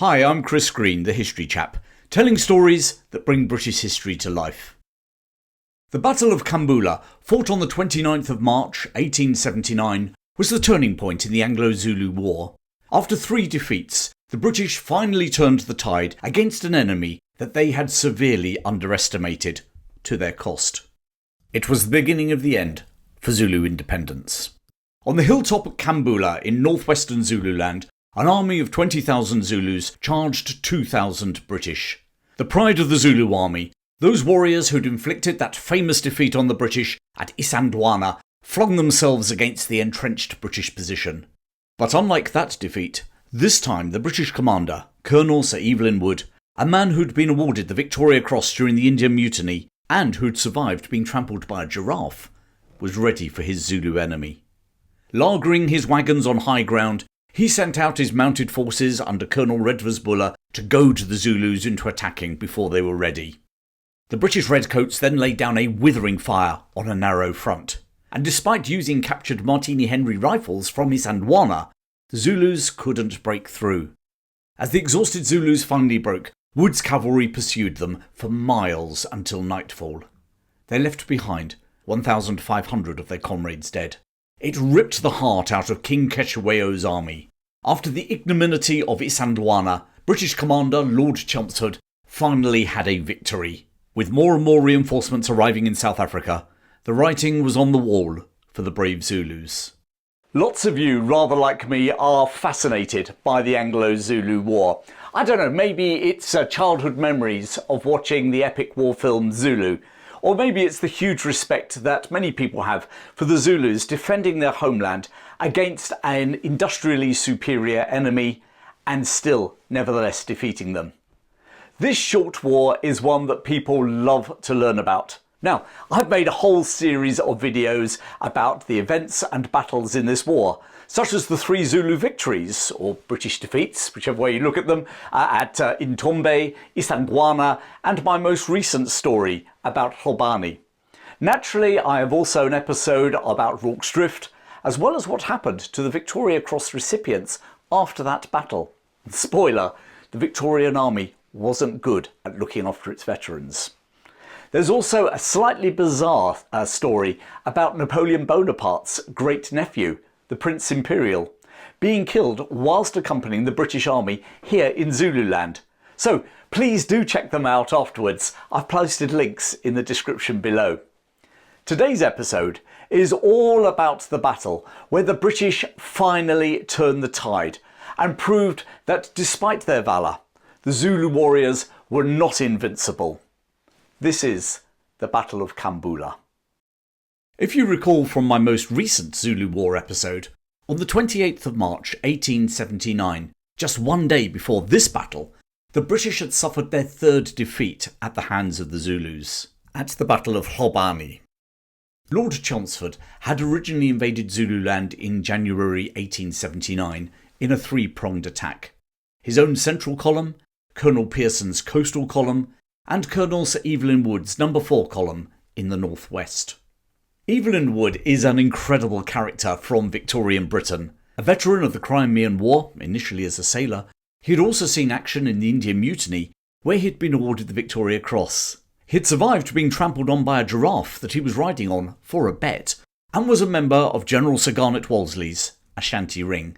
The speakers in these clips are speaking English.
Hi, I'm Chris Green, the History Chap, telling stories that bring British history to life. The Battle of Khambula, fought on the 29th of March 1879, was the turning point in the Anglo-Zulu War. After 3 defeats, the British finally turned the tide against an enemy that they had severely underestimated, to their cost. It was the beginning of the end for Zulu independence. On the hilltop at Khambula in northwestern Zululand, an army of 20,000 Zulus charged 2,000 British. The pride of the Zulu Army, those warriors who'd inflicted that famous defeat on the British at Isandlwana, flung themselves against the entrenched British position. But unlike that defeat, this time the British commander, Colonel Sir Evelyn Wood, a man who'd been awarded the Victoria Cross during the Indian Mutiny and who'd survived being trampled by a giraffe, was ready for his Zulu enemy. Lagering his wagons on high ground, he sent out his mounted forces under Colonel Redvers to goad the Zulus into attacking before they were ready. The British redcoats then laid down a withering fire on a narrow front, and despite using captured Martini Henry rifles from Isandlwana, the Zulus couldn't break through. As the exhausted Zulus finally broke, Wood's cavalry pursued them for miles until nightfall. They left behind 1,500 of their comrades dead. It ripped the heart out of King Cetshwayo's army. After the ignominy of Isandlwana, British commander Lord Chelmsford finally had a victory. With more and more reinforcements arriving in South Africa, the writing was on the wall for the brave Zulus. Lots of you, rather like me, are fascinated by the Anglo-Zulu War. I don't know, maybe it's childhood memories of watching the epic war film Zulu. Or maybe it's the huge respect that many people have for the Zulus defending their homeland against an industrially superior enemy and still, nevertheless, defeating them. This short war is one that people love to learn about. Now, I've made a whole series of videos about the events and battles in this war, such as the 3 Zulu victories, or British defeats, whichever way you look at them, at Intombe, Isandlwana, and my most recent story about Hlobane. Naturally, I have also an episode about Rorke's Drift, as well as what happened to the Victoria Cross recipients after that battle. Spoiler, the Victorian Army wasn't good at looking after its veterans. There's also a slightly bizarre story about Napoleon Bonaparte's great-nephew, the Prince Imperial, being killed whilst accompanying the British Army here in Zululand. So please do check them out afterwards. I've posted links in the description below. Today's episode is all about the battle where the British finally turned the tide and proved that despite their valour, the Zulu warriors were not invincible. This is the Battle of Khambula. If you recall from my most recent Zulu War episode, on the 28th of March 1879, just one day before this battle, the British had suffered their 3rd defeat at the hands of the Zulus, at the Battle of Hlobane. Lord Chelmsford had originally invaded Zululand in January 1879 in a 3-pronged attack. His own central column, Colonel Pearson's coastal column, and Colonel Sir Evelyn Wood's No. 4 column in the northwest. Evelyn Wood is an incredible character from Victorian Britain. A veteran of the Crimean War, initially as a sailor, he had also seen action in the Indian Mutiny, where he had been awarded the Victoria Cross. He had survived being trampled on by a giraffe that he was riding on for a bet, and was a member of General Sir Garnet Wolseley's Ashanti Ring.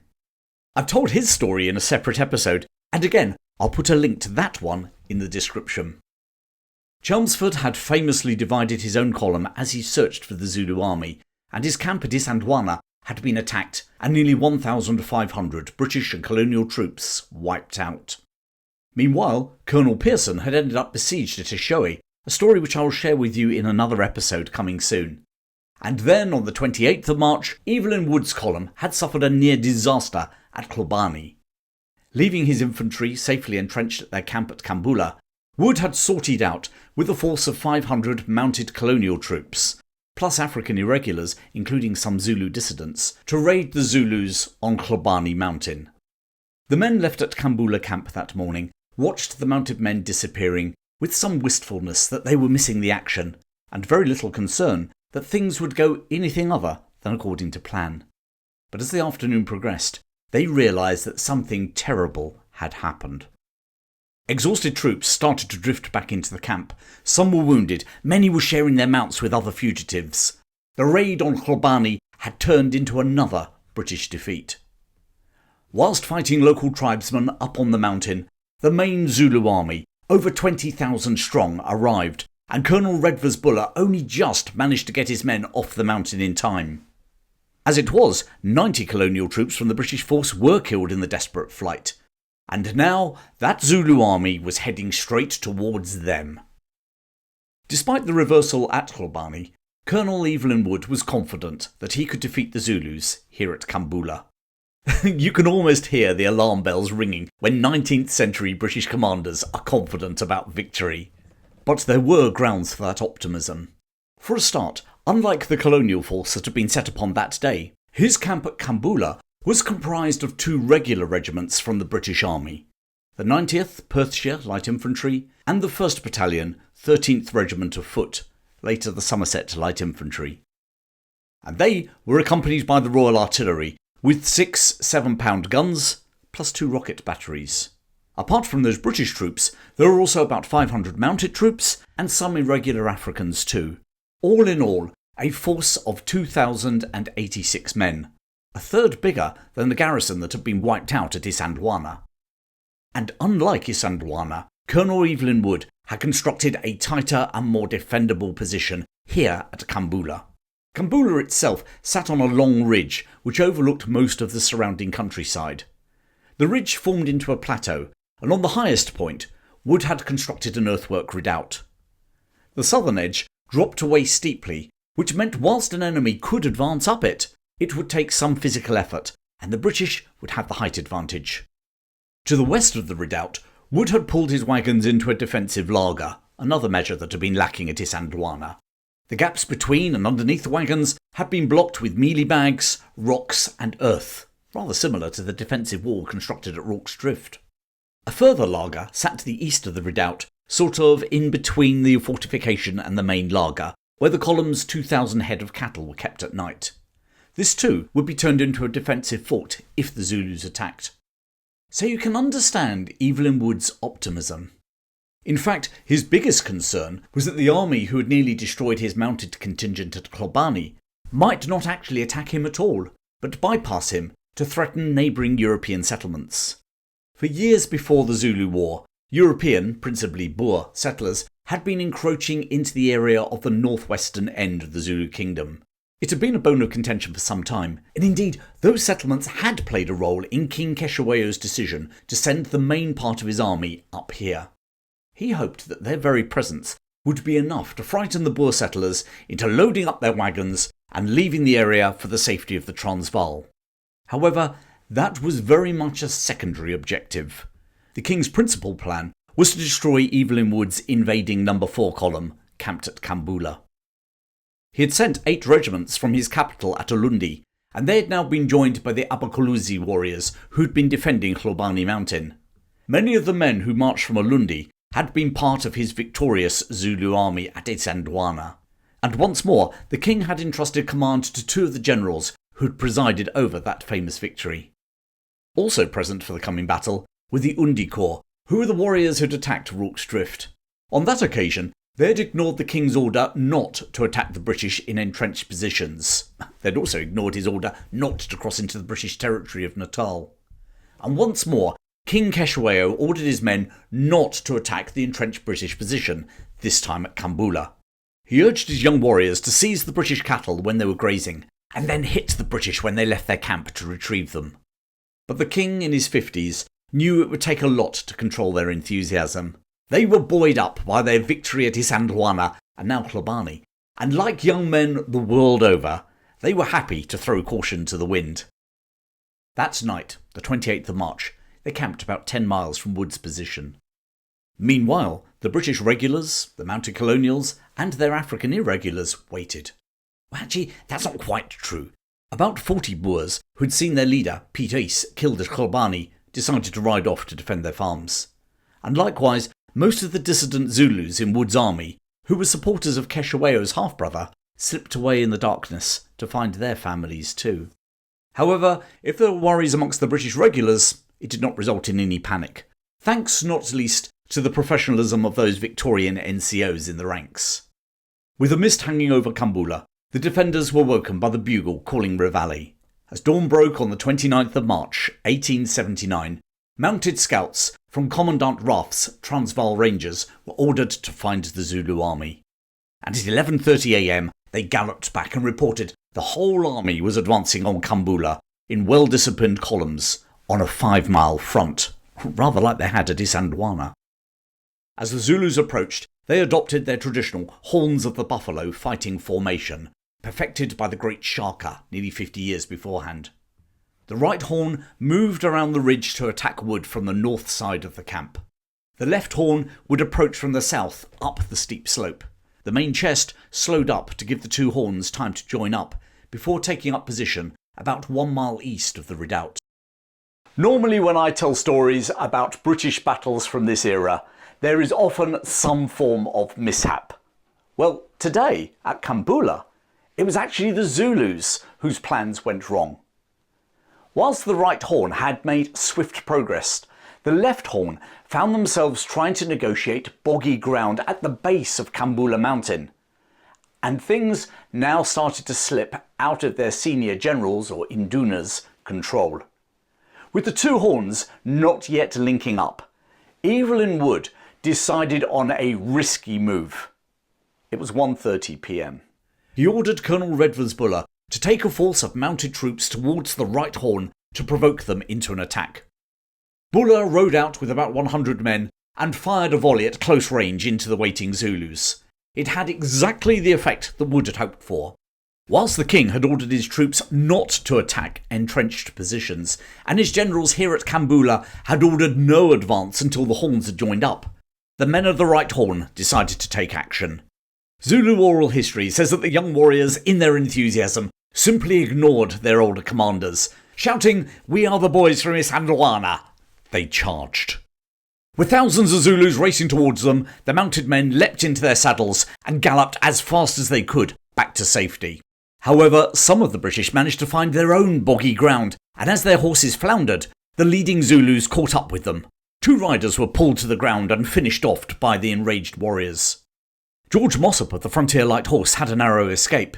I've told his story in a separate episode, and again, I'll put a link to that one in the description. Chelmsford had famously divided his own column as he searched for the Zulu Army, and his camp at Isandlwana had been attacked and nearly 1,500 British and colonial troops wiped out. Meanwhile, Colonel Pearson had ended up besieged at Eshowe, a story which I will share with you in another episode coming soon. And then on the 28th of March, Evelyn Wood's column had suffered a near disaster at Hlobane. Leaving his infantry safely entrenched at their camp at Khambula, Wood had sorted out with a force of 500 mounted colonial troops, plus African irregulars, including some Zulu dissidents, to raid the Zulus on Hlobane Mountain. The men left at Khambula Camp that morning watched the mounted men disappearing with some wistfulness that they were missing the action, and very little concern that things would go anything other than according to plan. But as the afternoon progressed, they realised that something terrible had happened. Exhausted troops started to drift back into the camp. Some were wounded, many were sharing their mounts with other fugitives. The raid on Hlobane had turned into another British defeat. Whilst fighting local tribesmen up on the mountain, the main Zulu Army, over 20,000 strong, arrived, and Colonel Redvers-Buller only just managed to get his men off the mountain in time. As it was, 90 colonial troops from the British force were killed in the desperate flight, and now that Zulu army was heading straight towards them. Despite the reversal at Hlobane, Colonel Evelyn Wood was confident that he could defeat the Zulus here at Khambula. You can almost hear the alarm bells ringing when 19th century British commanders are confident about victory. But there were grounds for that optimism. For a start, unlike the colonial force that had been set upon that day, his camp at Khambula was comprised of 2 regular regiments from the British Army, the 90th Perthshire Light Infantry and the 1st Battalion, 13th Regiment of Foot, later the Somerset Light Infantry. And they were accompanied by the Royal Artillery, with 6 7-pound guns, plus 2 rocket batteries. Apart from those British troops, there were also about 500 mounted troops and some irregular Africans too. All in all, a force of 2,086 men, a third bigger than the garrison that had been wiped out at Isandlwana. And unlike Isandlwana, Colonel Evelyn Wood had constructed a tighter and more defendable position here at Khambula. Khambula itself sat on a long ridge which overlooked most of the surrounding countryside. The ridge formed into a plateau, and on the highest point, Wood had constructed an earthwork redoubt. The southern edge dropped away steeply, which meant whilst an enemy could advance up it, it would take some physical effort, and the British would have the height advantage. To the west of the redoubt, Wood had pulled his wagons into a defensive laager, another measure that had been lacking at Isandlwana. The gaps between and underneath the wagons had been blocked with mealie bags, rocks and earth, rather similar to the defensive wall constructed at Rorke's Drift. A further laager sat to the east of the redoubt, sort of in between the fortification and the main laager, where the column's 2,000 head of cattle were kept at night. This too would be turned into a defensive fort if the Zulus attacked. So you can understand Evelyn Wood's optimism. In fact, his biggest concern was that the army who had nearly destroyed his mounted contingent at Hlobane might not actually attack him at all, but bypass him to threaten neighbouring European settlements. For years before the Zulu War, European, principally Boer, settlers had been encroaching into the area of the northwestern end of the Zulu kingdom. It had been a bone of contention for some time, and indeed those settlements had played a role in King Cetshwayo's decision to send the main part of his army up here. He hoped that their very presence would be enough to frighten the Boer settlers into loading up their wagons and leaving the area for the safety of the Transvaal. However, that was very much a secondary objective. The king's principal plan was to destroy Evelyn Wood's invading No. 4 column, camped at Khambula. He had sent 8 regiments from his capital at Ulundi, and they had now been joined by the Abakuluzi warriors who'd been defending Hlobane Mountain. Many of the men who marched from Ulundi had been part of his victorious Zulu Army at Isandlwana, and once more the king had entrusted command to 2 of the generals who'd presided over that famous victory. Also present for the coming battle were the Undi Corps, who were the warriors who'd attacked Rorke's Drift. On that occasion, they had ignored the king's order not to attack the British in entrenched positions. They'd also ignored his order not to cross into the British territory of Natal. And once more, King Cetshwayo ordered his men not to attack the entrenched British position, this time at Khambula. He urged his young warriors to seize the British cattle when they were grazing, and then hit the British when they left their camp to retrieve them. But the king, in his 50s, knew it would take a lot to control their enthusiasm. They were buoyed up by their victory at Isandlwana and now Hlobane, and like young men the world over, they were happy to throw caution to the wind. That night, the 28th of March, they camped about 10 miles from Wood's position. Meanwhile, the British regulars, the mounted colonials, and their African irregulars waited. Well, actually, that's not quite true. About 40 Boers who'd seen their leader, Piet Uys, killed at Hlobane, decided to ride off to defend their farms. And likewise, most of the dissident Zulus in Wood's army, who were supporters of Cetshwayo's half-brother, slipped away in the darkness to find their families too. However, if there were worries amongst the British regulars, It did not result in any panic, thanks not least to the professionalism of those Victorian NCOs in the ranks. With a mist hanging over Khambula, the defenders were woken by the bugle calling reveille. As dawn broke on the 29th of March 1879, mounted scouts from Commandant Raff's Transvaal Rangers were ordered to find the Zulu Army. And at 11:30 a.m, they galloped back and reported the whole army was advancing on Khambula in well-disciplined columns on a 5-mile front, rather like they had at Isandlwana. As the Zulus approached, they adopted their traditional horns of the buffalo fighting formation, perfected by the great Shaka nearly 50 years beforehand. The right horn moved around the ridge to attack wood from the north side of the camp. The left horn would approach from the south up the steep slope. The main chest slowed up to give the two horns time to join up before taking up position about 1 mile east of the redoubt. Normally when I tell stories about British battles from this era, there is often some form of mishap. Well, today at Khambula, it was actually the Zulus whose plans went wrong. Whilst the right horn had made swift progress, the left horn found themselves trying to negotiate boggy ground at the base of Khambula Mountain, and things now started to slip out of their senior generals or Induna's control. With the two horns not yet linking up, Evelyn Wood decided on a risky move. It was 1:30 p.m. He ordered Colonel Redvers-Buller to take a force of mounted troops towards the right horn to provoke them into an attack. Buller rode out with about 100 men and fired a volley at close range into the waiting Zulus. It had exactly the effect that Wood had hoped for. Whilst the king had ordered his troops not to attack entrenched positions, and his generals here at Khambula had ordered no advance until the horns had joined up, the men of the right horn decided to take action. Zulu oral history says that the young warriors, in their enthusiasm, simply ignored their older commanders. Shouting, "We are the boys from Isandlwana," they charged. With thousands of Zulus racing towards them, the mounted men leapt into their saddles and galloped as fast as they could back to safety. However, some of the British managed to find their own boggy ground, and as their horses floundered, the leading Zulus caught up with them. 2 riders were pulled to the ground and finished off by the enraged warriors. George Mossop of the Frontier Light Horse had a narrow escape.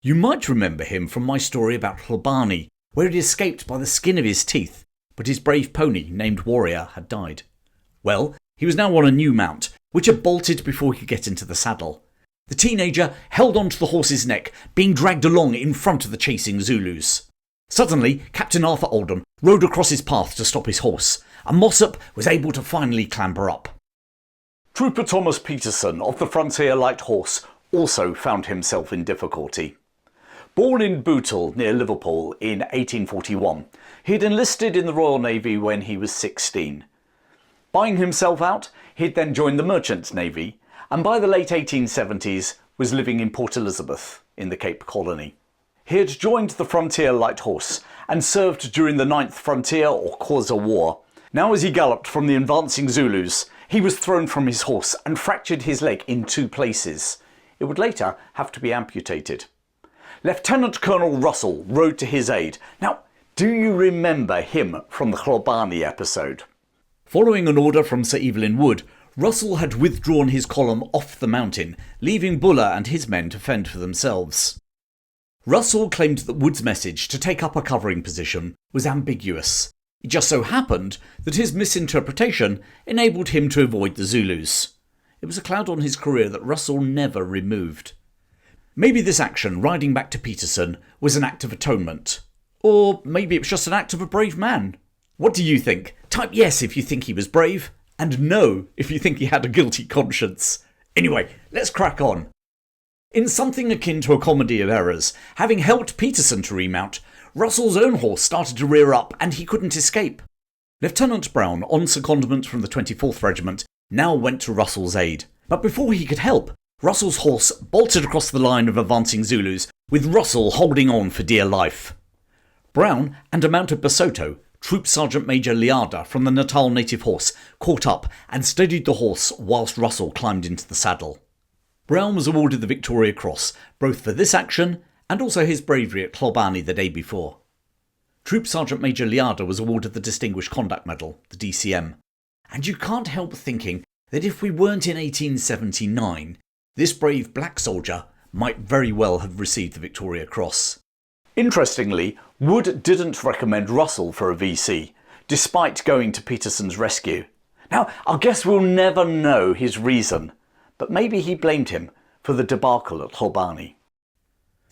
You might remember him from my story about Hlobane, where he escaped by the skin of his teeth, but his brave pony, named Warrior, had died. Well, he was now on a new mount, which had bolted before he could get into the saddle. The teenager held onto the horse's neck, being dragged along in front of the chasing Zulus. Suddenly, Captain Arthur Oldham rode across his path to stop his horse, and Mossop was able to finally clamber up. Trooper Thomas Peterson of the Frontier Light Horse also found himself in difficulty. Born in Bootle near Liverpool in 1841, he had enlisted in the Royal Navy when he was 16. Buying himself out, he'd then joined the Merchant Navy, and by the late 1870s was living in Port Elizabeth in the Cape Colony. He had joined the Frontier Light Horse and served during the 9th Frontier or Xhosa War. Now as he galloped from the advancing Zulus, he was thrown from his horse and fractured his leg in 2 places. It would later have to be amputated. Lieutenant Colonel Russell rode to his aid. Now, do you remember him from the Hlobane episode? Following an order from Sir Evelyn Wood, Russell had withdrawn his column off the mountain, leaving Buller and his men to fend for themselves. Russell claimed that Wood's message to take up a covering position was ambiguous. It just so happened that his misinterpretation enabled him to avoid the Zulus. It was a cloud on his career that Russell never removed. Maybe this action, riding back to Peterson, was an act of atonement. Or maybe it was just an act of a brave man. What do you think? Type yes if you think he was brave, and no if you think he had a guilty conscience. Anyway, let's crack on. In something akin to a comedy of errors, having helped Peterson to remount, Russell's own horse started to rear up and he couldn't escape. Lieutenant Brown, on secondment from the 24th Regiment, now went to Russell's aid. But before he could help, Russell's horse bolted across the line of advancing Zulus, with Russell holding on for dear life. Brown and a mounted Basotho, Troop Sergeant Major Liada from the Natal Native Horse, caught up and steadied the horse whilst Russell climbed into the saddle. Brown was awarded the Victoria Cross, both for this action and also his bravery at Hlobane the day before. Troop Sergeant Major Liada was awarded the Distinguished Conduct Medal, the DCM. And you can't help thinking that if we weren't in 1879, this brave black soldier might very well have received the Victoria Cross. Interestingly, Wood didn't recommend Russell for a VC, despite going to Peterson's rescue. Now, I guess we'll never know his reason, but maybe he blamed him for the debacle at Hlobane.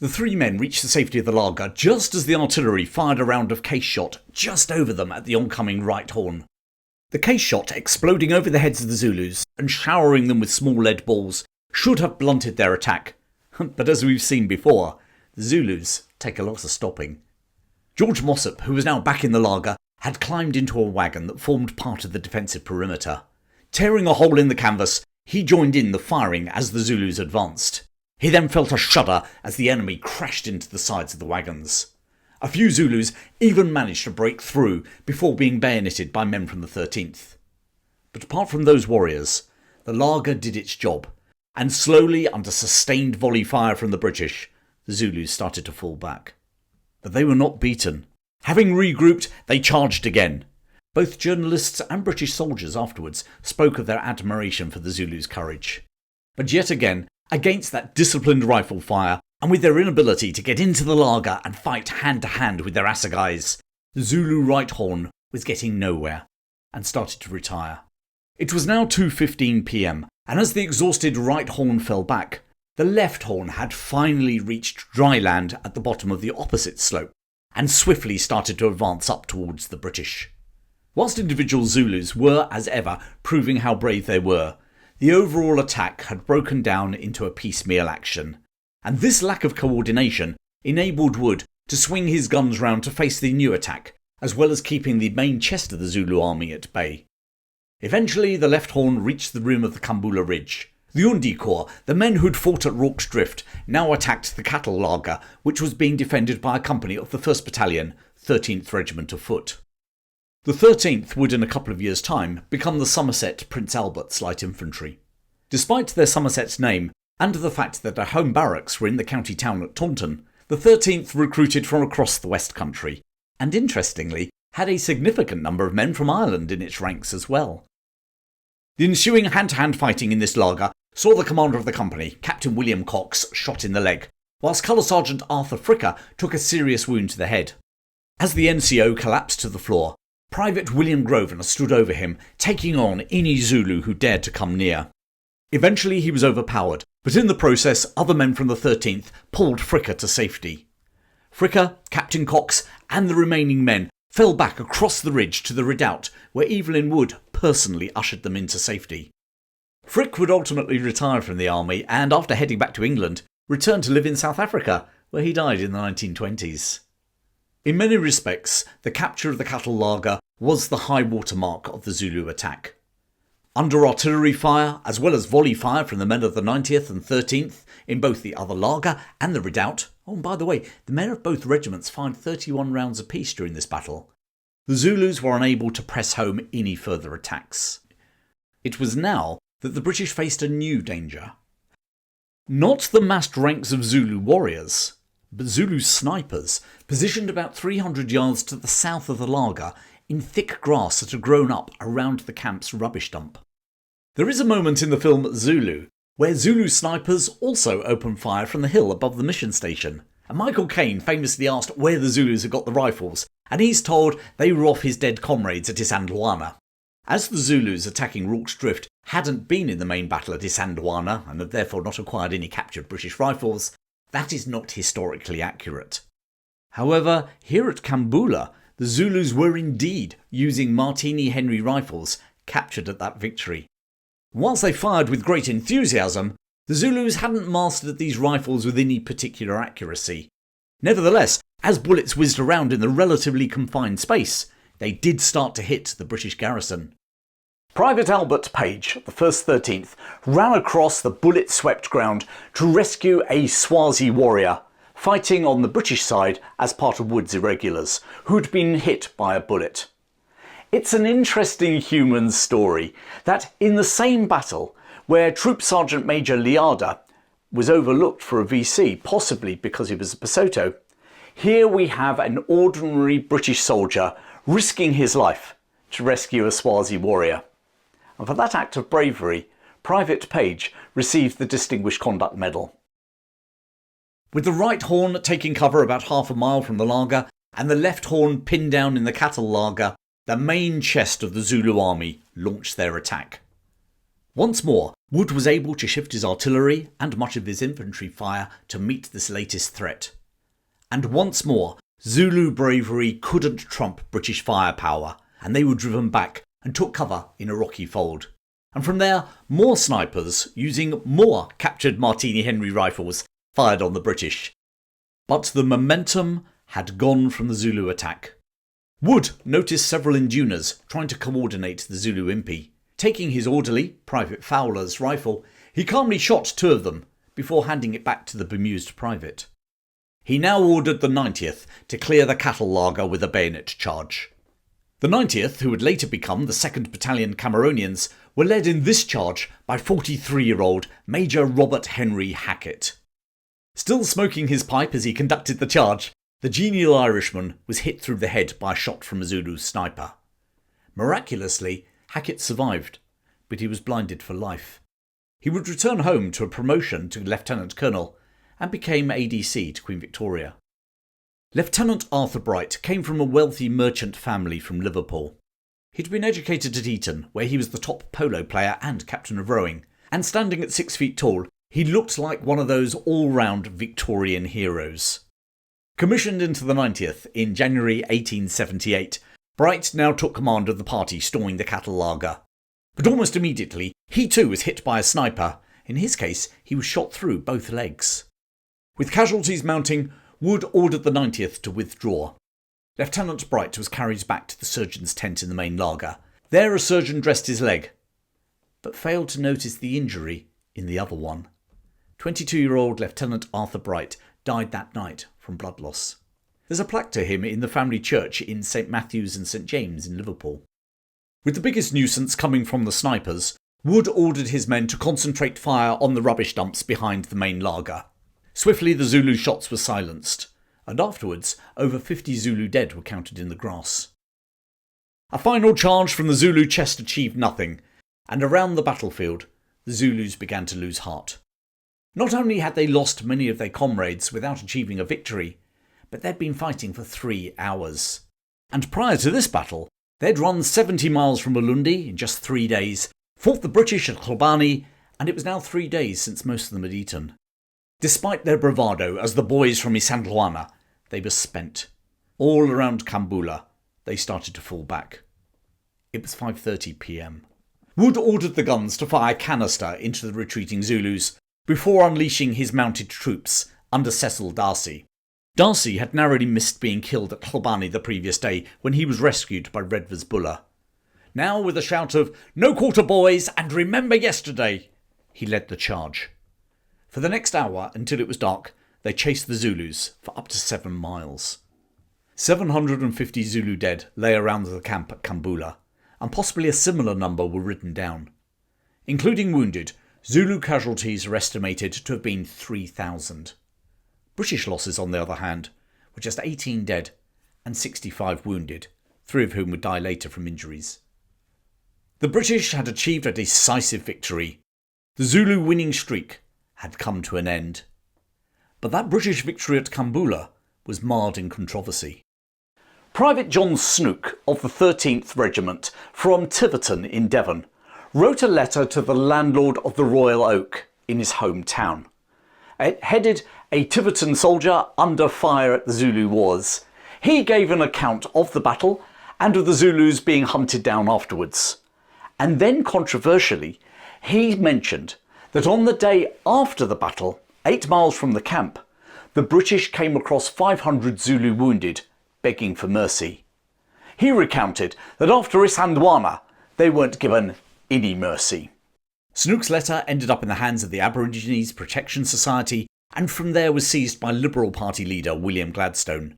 The three men reached the safety of the laager just as the artillery fired a round of case shot just over them at the oncoming right horn. The case shot, exploding over the heads of the Zulus and showering them with small lead balls, should have blunted their attack. But as we've seen before, the Zulus take a lot of stopping. George Mossop, who was now back in the laager, had climbed into a wagon that formed part of the defensive perimeter. Tearing a hole in the canvas, he joined in the firing as the Zulus advanced. He then felt a shudder as the enemy crashed into the sides of the wagons. A few Zulus even managed to break through before being bayoneted by men from the 13th. But apart from those warriors, the laager did its job, and slowly, under sustained volley fire from the British, the Zulus started to fall back. But they were not beaten. Having regrouped, they charged again. Both journalists and British soldiers afterwards spoke of their admiration for the Zulus' courage. But yet again, against that disciplined rifle fire, and with their inability to get into the laager and fight hand to hand with their assegais, the Zulu right horn was getting nowhere and started to retire. It was now 2:15 p.m, and as the exhausted right horn fell back, the left horn had finally reached dry land at the bottom of the opposite slope and swiftly started to advance up towards the British. Whilst individual Zulus were, as ever, proving how brave they were, the overall attack had broken down into a piecemeal action, and this lack of coordination enabled Wood to swing his guns round to face the new attack, as well as keeping the main chest of the Zulu army at bay. Eventually the left horn reached the rim of the Khambula Ridge. The Undi Corps, the men who'd fought at Rorke's Drift, now attacked the cattle laager, which was being defended by a company of the 1st Battalion, 13th Regiment of Foot. The 13th would in a couple of years' time become the Somerset Prince Albert's Light Infantry. Despite their Somerset name, and the fact that their home barracks were in the county town at Taunton, the 13th recruited from across the West Country, and interestingly had a significant number of men from Ireland in its ranks as well. The ensuing hand-to-hand fighting in this laager saw the commander of the company, Captain William Cox, shot in the leg, whilst Colour Sergeant Arthur Fricker took a serious wound to the head. As the NCO collapsed to the floor, Private William Grosvenor stood over him, taking on any Zulu who dared to come near. Eventually he was overpowered, but in the process other men from the 13th pulled Fricker to safety. Fricker, Captain Cox and the remaining men fell back across the ridge to the redoubt, where Evelyn Wood personally ushered them into safety. Frick would ultimately retire from the army and, after heading back to England, returned to live in South Africa, where he died in the 1920s. In many respects, the capture of the cattle laager was the high water mark of the Zulu attack. Under artillery fire, as well as volley fire from the men of the 90th and 13th, in both the other laager and the redoubt, and by the way, the men of both regiments fired 31 rounds apiece during this battle, the Zulus were unable to press home any further attacks. It was now that the British faced a new danger. Not the massed ranks of Zulu warriors, but Zulu snipers, positioned about 300 yards to the south of the laager in thick grass that had grown up around the camp's rubbish dump. There is a moment in the film Zulu where Zulu snipers also open fire from the hill above the mission station, and Michael Caine famously asked where the Zulus had got the rifles, and he's told they were off his dead comrades at Isandlwana. As the Zulus attacking Rorke's Drift hadn't been in the main battle at Isandlwana and had therefore not acquired any captured British rifles, that is not historically accurate. However, here at Khambula, the Zulus were indeed using Martini Henry rifles captured at that victory. Whilst they fired with great enthusiasm, the Zulus hadn't mastered these rifles with any particular accuracy. Nevertheless, as bullets whizzed around in the relatively confined space, they did start to hit the British garrison. Private Albert Page, of the 1st 13th, ran across the bullet-swept ground to rescue a Swazi warrior, fighting on the British side as part of Wood's irregulars, who'd been hit by a bullet. It's an interesting human story that in the same battle, where Troop Sergeant Major Liada was overlooked for a VC, possibly because he was a Basotho, Here we have an ordinary British soldier risking his life to rescue a Swazi warrior. And for that act of bravery, Private Page received the Distinguished Conduct Medal. With the right horn taking cover about half a mile from the laager and the left horn pinned down in the cattle laager, the main chest of the Zulu Army launched their attack. Once more, Wood was able to shift his artillery and much of his infantry fire to meet this latest threat. And once more, Zulu bravery couldn't trump British firepower, and they were driven back and took cover in a rocky fold. And from there, more snipers, using more captured Martini Henry rifles, fired on the British. But the momentum had gone from the Zulu attack. Wood noticed several Indunas trying to coordinate the Zulu impi. Taking his orderly, Private Fowler's rifle, he calmly shot 2 of them before handing it back to the bemused private. He now ordered the 90th to clear the cattle laager with a bayonet charge. The 90th, who would later become the 2nd Battalion Cameronians, were led in this charge by 43-year-old Major Robert Henry Hackett. Still smoking his pipe as he conducted the charge, the genial Irishman was hit through the head by a shot from a Zulu sniper. Miraculously, Hackett survived, but he was blinded for life. He would return home to a promotion to Lieutenant Colonel and became ADC to Queen Victoria. Lieutenant Arthur Bright came from a wealthy merchant family from Liverpool. He'd been educated at Eton, where he was the top polo player and captain of rowing, and standing at 6 feet tall, he looked like one of those all-round Victorian heroes. Commissioned into the 90th in January 1878, Bright now took command of the party storming the cattle laager. But almost immediately, he too was hit by a sniper. In his case, he was shot through both legs. With casualties mounting, Wood ordered the 90th to withdraw. Lieutenant Bright was carried back to the surgeon's tent in the main laager. There a surgeon dressed his leg, but failed to notice the injury in the other one. 22-year-old Lieutenant Arthur Bright died that night from blood loss. There's a plaque to him in the family church in St Matthew's and St James in Liverpool. With the biggest nuisance coming from the snipers, Wood ordered his men to concentrate fire on the rubbish dumps behind the main laager. Swiftly the Zulu shots were silenced, and afterwards over 50 Zulu dead were counted in the grass. A final charge from the Zulu chest achieved nothing, and around the battlefield the Zulus began to lose heart. Not only had they lost many of their comrades without achieving a victory, but they'd been fighting for 3 hours. And prior to this battle, they'd run 70 miles from Ulundi in just 3 days, fought the British at Hlobane, and it was now 3 days since most of them had eaten. Despite their bravado as the boys from Isandlwana, they were spent. All around Khambula, they started to fall back. It was 5:30 p.m. Wood ordered the guns to fire canister into the retreating Zulus before unleashing his mounted troops under Cecil Darcy. Darcy had narrowly missed being killed at Hlobane the previous day when he was rescued by Redvers Buller. Now, with a shout of "No quarter, boys, and remember yesterday," he led the charge. For the next hour, until it was dark, they chased the Zulus for up to 7 miles. 750 Zulu dead lay around the camp at Khambula, and possibly a similar number were written down. Including wounded, Zulu casualties are estimated to have been 3,000. British losses, on the other hand, were just 18 dead and 65 wounded, 3 of whom would die later from injuries. The British had achieved a decisive victory. The Zulu winning streak had come to an end. But that British victory at Khambula was marred in controversy. Private John Snook of the 13th Regiment from Tiverton in Devon wrote a letter to the landlord of the Royal Oak in his hometown. It headed "A Tiverton Soldier Under Fire at the Zulu Wars." He gave an account of the battle and of the Zulus being hunted down afterwards. And then, controversially, he mentioned that on the day after the battle, 8 miles from the camp, the British came across 500 Zulu wounded, begging for mercy. He recounted that after Isandlwana, they weren't given any mercy. Snook's letter ended up in the hands of the Aborigines Protection Society, and from there was seized by Liberal Party leader William Gladstone.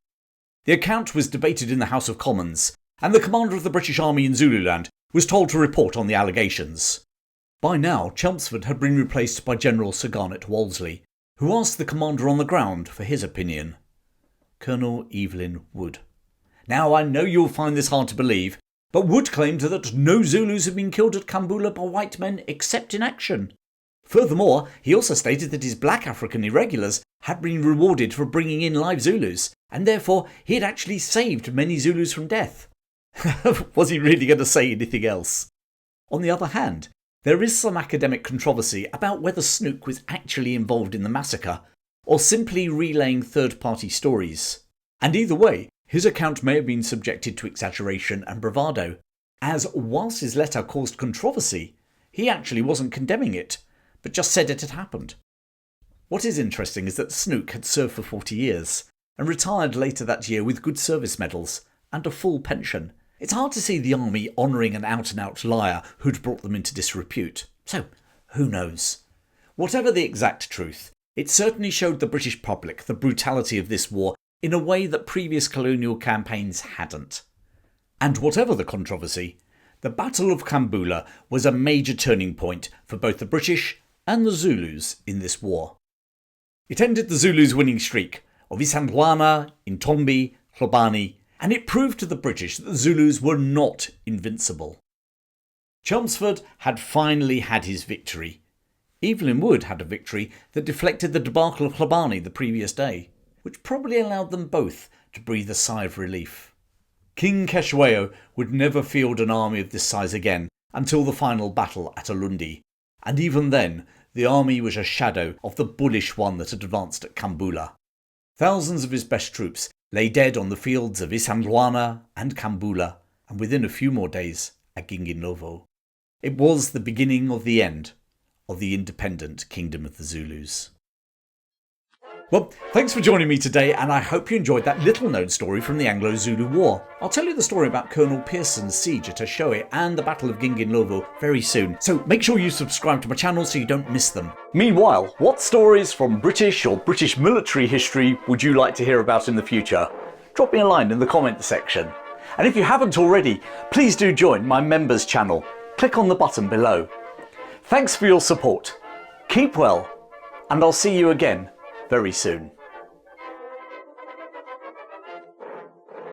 The account was debated in the House of Commons, and the commander of the British Army in Zululand was told to report on the allegations. By now, Chelmsford had been replaced by General Sir Garnet Wolseley, who asked the commander on the ground for his opinion. Colonel Evelyn Wood. Now, I know you'll find this hard to believe, but Wood claimed that no Zulus had been killed at Khambula by white men except in action. Furthermore, he also stated that his black African irregulars had been rewarded for bringing in live Zulus, and therefore he had actually saved many Zulus from death. Was he really going to say anything else? On the other hand, there is some academic controversy about whether Snook was actually involved in the massacre, or simply relaying third-party stories. And either way, his account may have been subjected to exaggeration and bravado, as whilst his letter caused controversy, he actually wasn't condemning it, but just said it had happened. What is interesting is that Snook had served for 40 years, and retired later that year with good service medals and a full pension. It's hard to see the army honouring an out-and-out liar who'd brought them into disrepute. So, who knows? Whatever the exact truth, it certainly showed the British public the brutality of this war in a way that previous colonial campaigns hadn't. And whatever the controversy, the Battle of Khambula was a major turning point for both the British and the Zulus in this war. It ended the Zulus' winning streak of Isandlwana, Intombe, Hlobane, and it proved to the British that the Zulus were not invincible. Chelmsford had finally had his victory. Evelyn Wood had a victory that deflected the debacle of Hlobane the previous day, which probably allowed them both to breathe a sigh of relief. King Cetshwayo would never field an army of this size again until the final battle at Ulundi, and even then the army was a shadow of the bullish one that had advanced at Khambula. Thousands of his best troops lay dead on the fields of Isandlwana and Khambula, and within a few more days at Ginginovo. It was the beginning of the end of the independent Kingdom of the Zulus. Well, thanks for joining me today, and I hope you enjoyed that little known story from the Anglo-Zulu War. I'll tell you the story about Colonel Pearson's siege at Ashoe and the Battle of Ginginovo very soon, so make sure you subscribe to my channel so you don't miss them. Meanwhile, what stories from British or British military history would you like to hear about in the future? Drop me a line in the comment section. And if you haven't already, please do join my members channel. Click on the button below. Thanks for your support. Keep well, and I'll see you again very soon.